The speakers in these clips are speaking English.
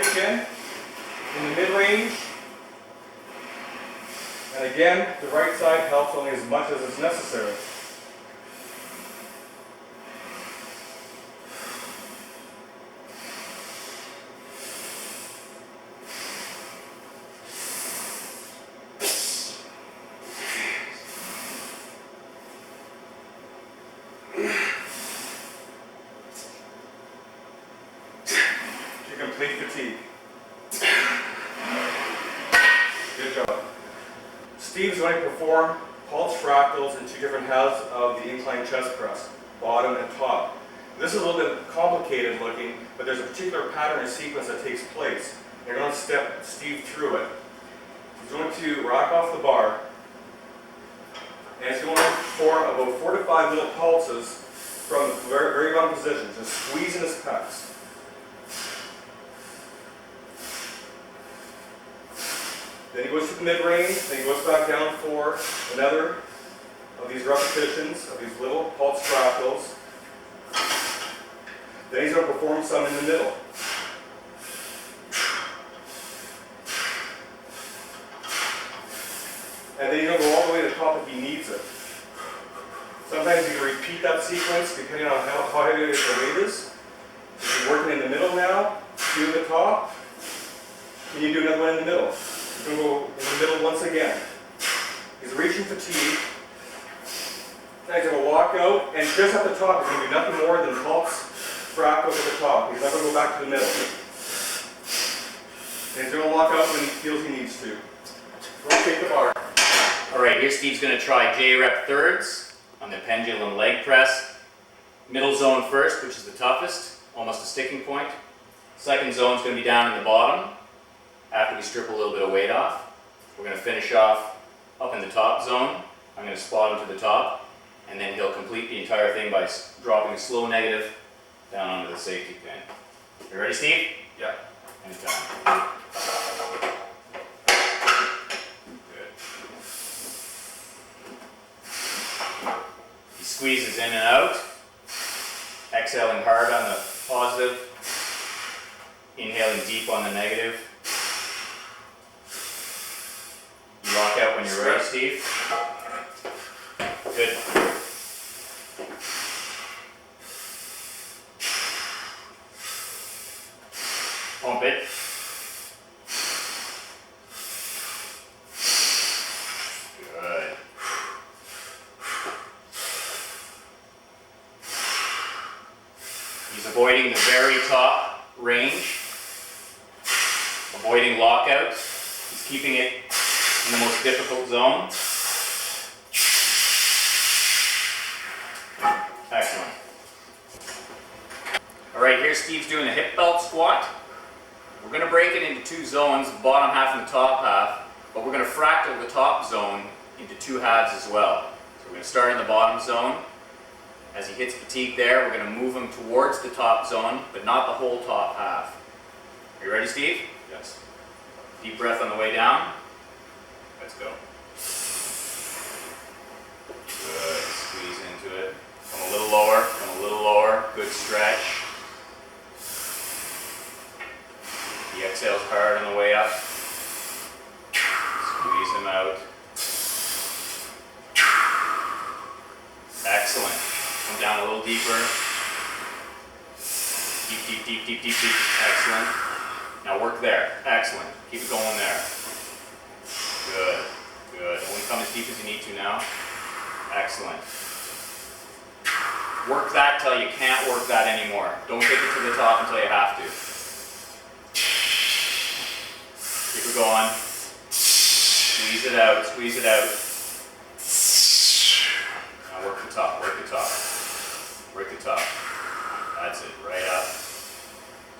kick in the mid-range. And again, the right side helps only as much as is necessary. To complete fatigue. Good job. Steve's going to perform pulse fractals in two different halves of the incline chest press, bottom and top. This is a little bit complicated looking, but there's a particular pattern or sequence that takes place. You're going to step Steve through it. He's going to rock off the bar, and he's going to perform about 4 to 5 little pulses from the very, very bottom position, just squeezing his pecs. Then he goes to the mid-range, then he goes back down for another of these repetitions, of these little pulse fractals. Then he's going to perform some in the middle. And then he's going to go all the way to the top if he needs it. Sometimes you can repeat that sequence depending on how heavy the weight is. If you're working in the middle now, do the top. Can you do another one in the middle? He's going to go in the middle once again. He's reaching fatigue. Then he's going to walk out, and just at the top, he's going to do nothing more than pulse fractals at the top. He's not going to go back to the middle. And he's going to walk out when he feels he needs to. Rotate the bar. Alright, here Steve's going to try J-rep thirds on the pendulum leg press. Middle zone first, which is the toughest, almost a sticking point. Second zone is going to be down in the bottom. After we strip a little bit of weight off, we're going to finish off up in the top zone. I'm going to spot him to the top, and then he'll complete the entire thing by dropping a slow negative down onto the safety pin. You ready, Steve? Yeah. Anytime. Good. He squeezes in and out, exhaling hard on the positive, inhaling deep on the negative. Lock out when you're ready, Steve. Good. Pump it. Good. He's avoiding the very top range, avoiding lockouts. He's keeping it in the most difficult zone. Excellent. Alright, here Steve's doing a hip belt squat. We're going to break it into two zones, the bottom half and the top half, but we're going to fractal the top zone into two halves as well. So we're going to start in the bottom zone. As he hits fatigue there, we're going to move him towards the top zone, but not the whole top half. Are you ready, Steve? Yes. Deep breath on the way down. Let's go. Good. Squeeze into it. Come a little lower. Come a little lower. Good stretch. He exhales hard on the way up. Squeeze him out. Excellent. Come down a little deeper. Deep, deep, deep, deep, deep, deep. Excellent. Now work there. Excellent. Keep it going there. Good, good. Only come as deep as you need to now. Excellent. Work that till you can't work that anymore. Don't take it to the top until you have to. Keep it going. Squeeze it out, squeeze it out. Now work the top, work the top. Work the top. That's it, right up.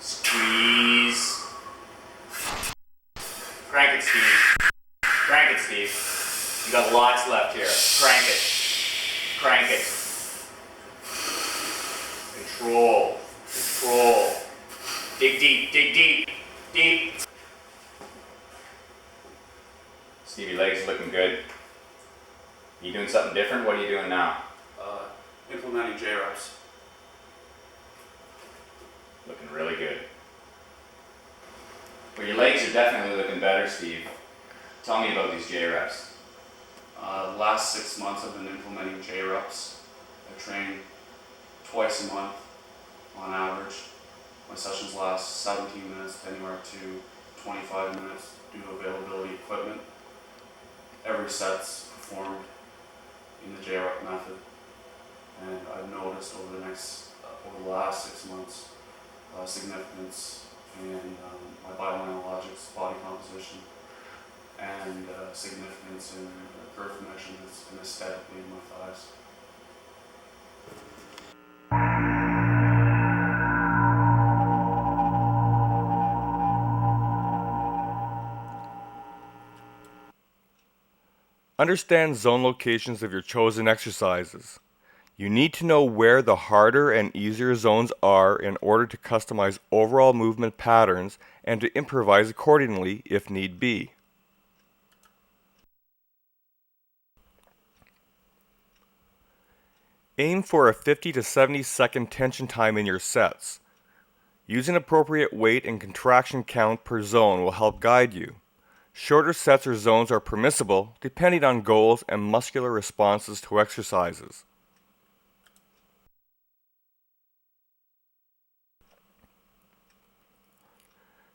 Squeeze. Crank it, Steve. Crank it, Steve. You got lots left here. Crank it. Crank it. Control. Control. Dig deep, dig deep, deep. Steve, your legs looking good. You doing something different? What are you doing now? Implementing J-reps. Looking really good. Well, your legs are definitely looking better, Steve. Tell me about these J reps. Last 6 months I've been implementing J reps. I train twice a month on average. My sessions last 17 minutes, anywhere to 25 minutes due to availability of equipment. Every set's performed in the J rep method, and I've noticed over the last 6 months significance in my bioanalogics, body composition, and significance in girth measurements and aesthetically in my thighs. Understand zone locations of your chosen exercises. You need to know where the harder and easier zones are in order to customize overall movement patterns and to improvise accordingly if need be. Aim for a 50 to 70 second tension time in your sets. Use an appropriate weight and contraction count per zone will help guide you. Shorter sets or zones are permissible depending on goals and muscular responses to exercises.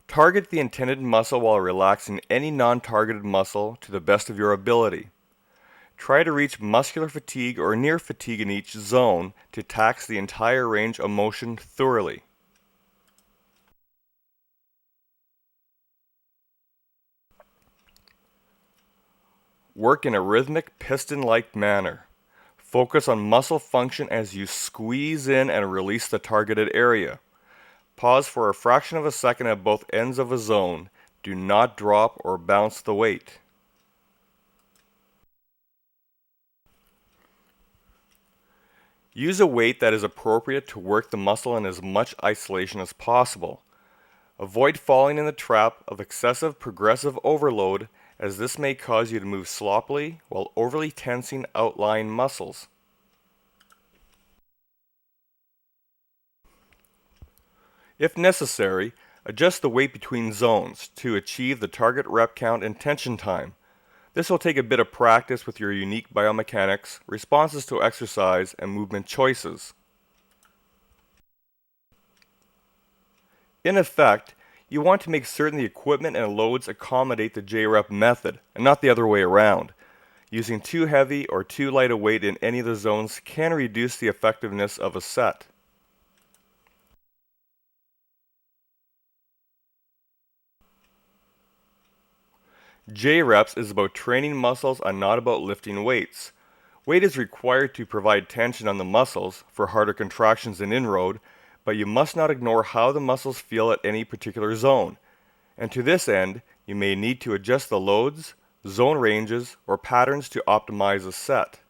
Target the intended muscle while relaxing any non-targeted muscle to the best of your ability. Try to reach muscular fatigue or near fatigue in each zone to tax the entire range of motion thoroughly. Work in a rhythmic, piston-like manner. Focus on muscle function as you squeeze in and release the targeted area. Pause for a fraction of a second at both ends of a zone. Do not drop or bounce the weight. Use a weight that is appropriate to work the muscle in as much isolation as possible. Avoid falling in the trap of excessive progressive overload, as this may cause you to move sloppily while overly tensing outlying muscles. If necessary, adjust the weight between zones to achieve the target rep count and tension time. This will take a bit of practice with your unique biomechanics, responses to exercise, and movement choices. In effect, you want to make certain the equipment and loads accommodate the J-rep method, and not the other way around. Using too heavy or too light a weight in any of the zones can reduce the effectiveness of a set. J-reps is about training muscles and not about lifting weights. Weight is required to provide tension on the muscles for harder contractions and inroad, but you must not ignore how the muscles feel at any particular zone. And to this end, you may need to adjust the loads, zone ranges, or patterns to optimize a set.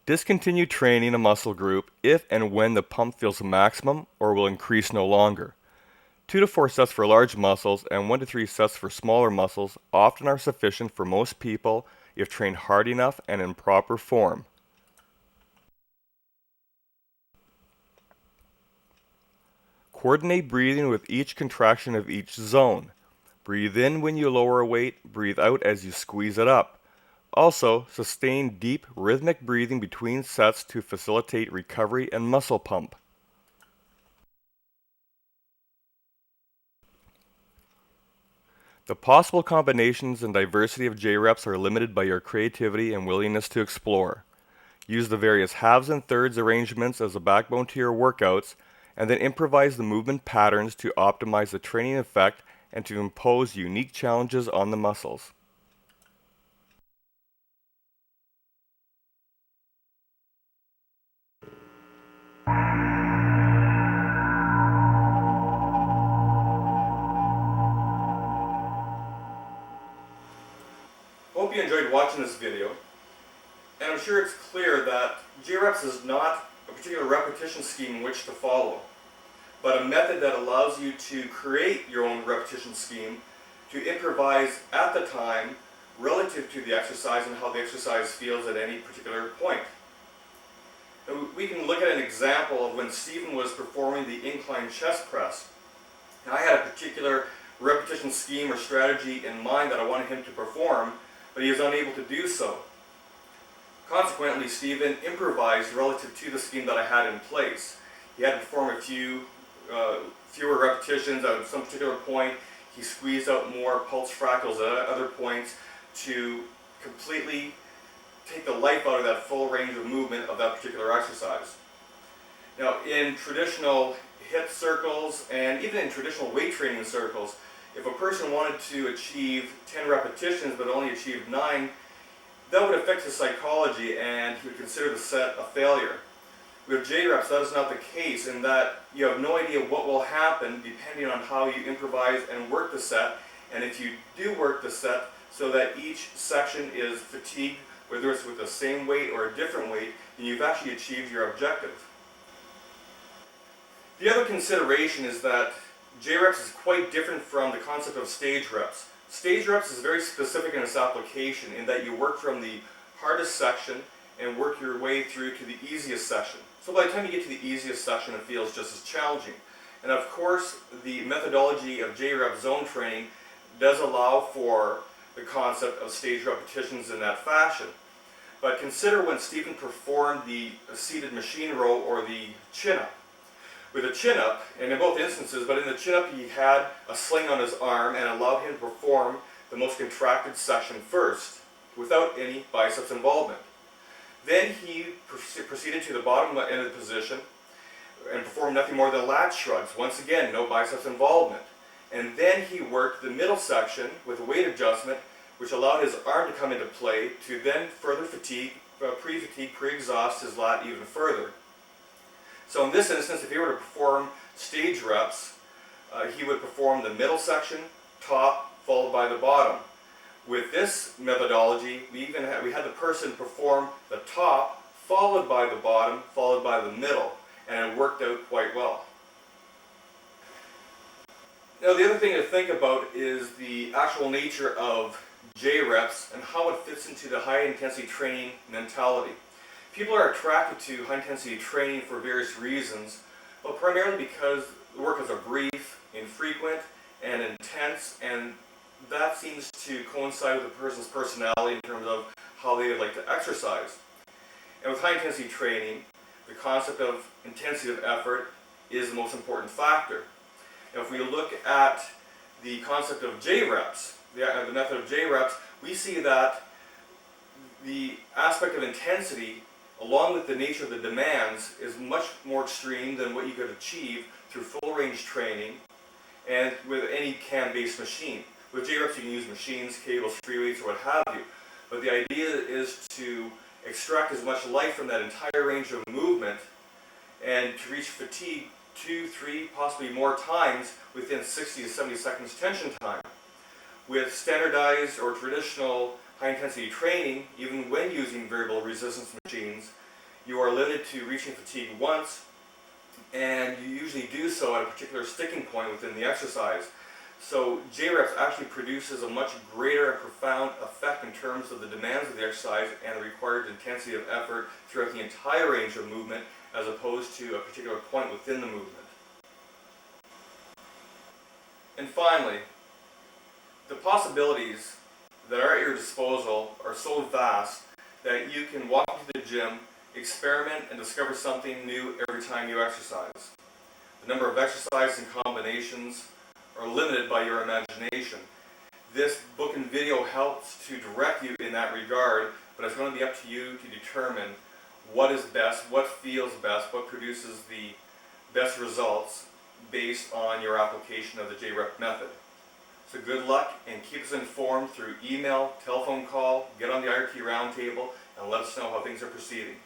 Discontinue training a muscle group if and when the pump feels maximum or will increase no longer. 2 to 4 sets for large muscles and 1 to 3 sets for smaller muscles often are sufficient for most people if trained hard enough and in proper form. Coordinate breathing with each contraction of each zone. Breathe in when you lower a weight, breathe out as you squeeze it up. Also, sustain deep, rhythmic breathing between sets to facilitate recovery and muscle pump. The possible combinations and diversity of J-reps are limited by your creativity and willingness to explore. Use the various halves and thirds arrangements as a backbone to your workouts, and then improvise the movement patterns to optimize the training effect and to impose unique challenges on the muscles. Hope you enjoyed watching this video, and I'm sure it's clear that J-reps is not a particular repetition scheme in which to follow, but a method that allows you to create your own repetition scheme to improvise at the time relative to the exercise and how the exercise feels at any particular point. Now, we can look at an example of when Stephen was performing the incline chest press. Now, I had a particular repetition scheme or strategy in mind that I wanted him to perform, but he was unable to do so. Consequently, Stephen improvised relative to the scheme that I had in place. He had to perform a fewer repetitions at some particular point. He squeezed out more pulse fractals at other points to completely take the life out of that full range of movement of that particular exercise. Now, in traditional HIIT circles and even in traditional weight training circles, if a person wanted to achieve 10 repetitions but only achieved 9, that would affect his psychology and he would consider the set a failure. With J-reps, that is not the case, in that you have no idea what will happen depending on how you improvise and work the set. And if you do work the set so that each section is fatigued, whether it's with the same weight or a different weight, then you've actually achieved your objective. The other consideration is that J-reps is quite different from the concept of stage reps. Stage reps is very specific in its application in that you work from the hardest section and work your way through to the easiest section. So by the time you get to the easiest section, it feels just as challenging. And of course, the methodology of J-rep zone training does allow for the concept of stage repetitions in that fashion. But consider when Stephen performed the seated machine row or the chin-up. With a chin-up, and in both instances, but in the chin-up he had a sling on his arm and allowed him to perform the most contracted section first, without any biceps involvement. Then he proceeded to the bottom end of the position and performed nothing more than lat shrugs. Once again, no biceps involvement. And then he worked the middle section with a weight adjustment, which allowed his arm to come into play to then further pre-exhaust his lat even further. So in this instance, if he were to perform stage reps, he would perform the middle section, top, followed by the bottom. With this methodology, we had the person perform the top, followed by the bottom, followed by the middle, and it worked out quite well. Now, the other thing to think about is the actual nature of J-reps and how it fits into the high-intensity training mentality. People are attracted to high-intensity training for various reasons, but primarily because the workouts are brief, infrequent, and intense, and that seems to coincide with the person's personality in terms of how they would like to exercise. And with high-intensity training, the concept of intensity of effort is the most important factor. Now, if we look at the concept of J-reps, the method of J-reps, we see that the aspect of intensity, along with the nature of the demands, is much more extreme than what you could achieve through full-range training and with any cam-based machine. With J-reps, you can use machines, cables, free weights, or what have you. But the idea is to extract as much life from that entire range of movement and to reach fatigue 2, 3, possibly more times within 60 to 70 seconds tension time. With standardized or traditional high-intensity training, even when using variable resistance machines, you are limited to reaching fatigue once, and you usually do so at a particular sticking point within the exercise. So J-reps actually produces a much greater and profound effect in terms of the demands of the exercise and the required intensity of effort throughout the entire range of movement, as opposed to a particular point within the movement. And finally, the possibilities that are at your disposal are so vast that you can walk into the gym, experiment, and discover something new every time you exercise. The number of exercises and combinations are limited by your imagination. This book and video helps to direct you in that regard, but it's going to be up to you to determine what is best, what feels best, what produces the best results based on your application of the J-rep method. So good luck, and keep us informed through email, telephone call, get on the IRT roundtable, and let us know how things are proceeding.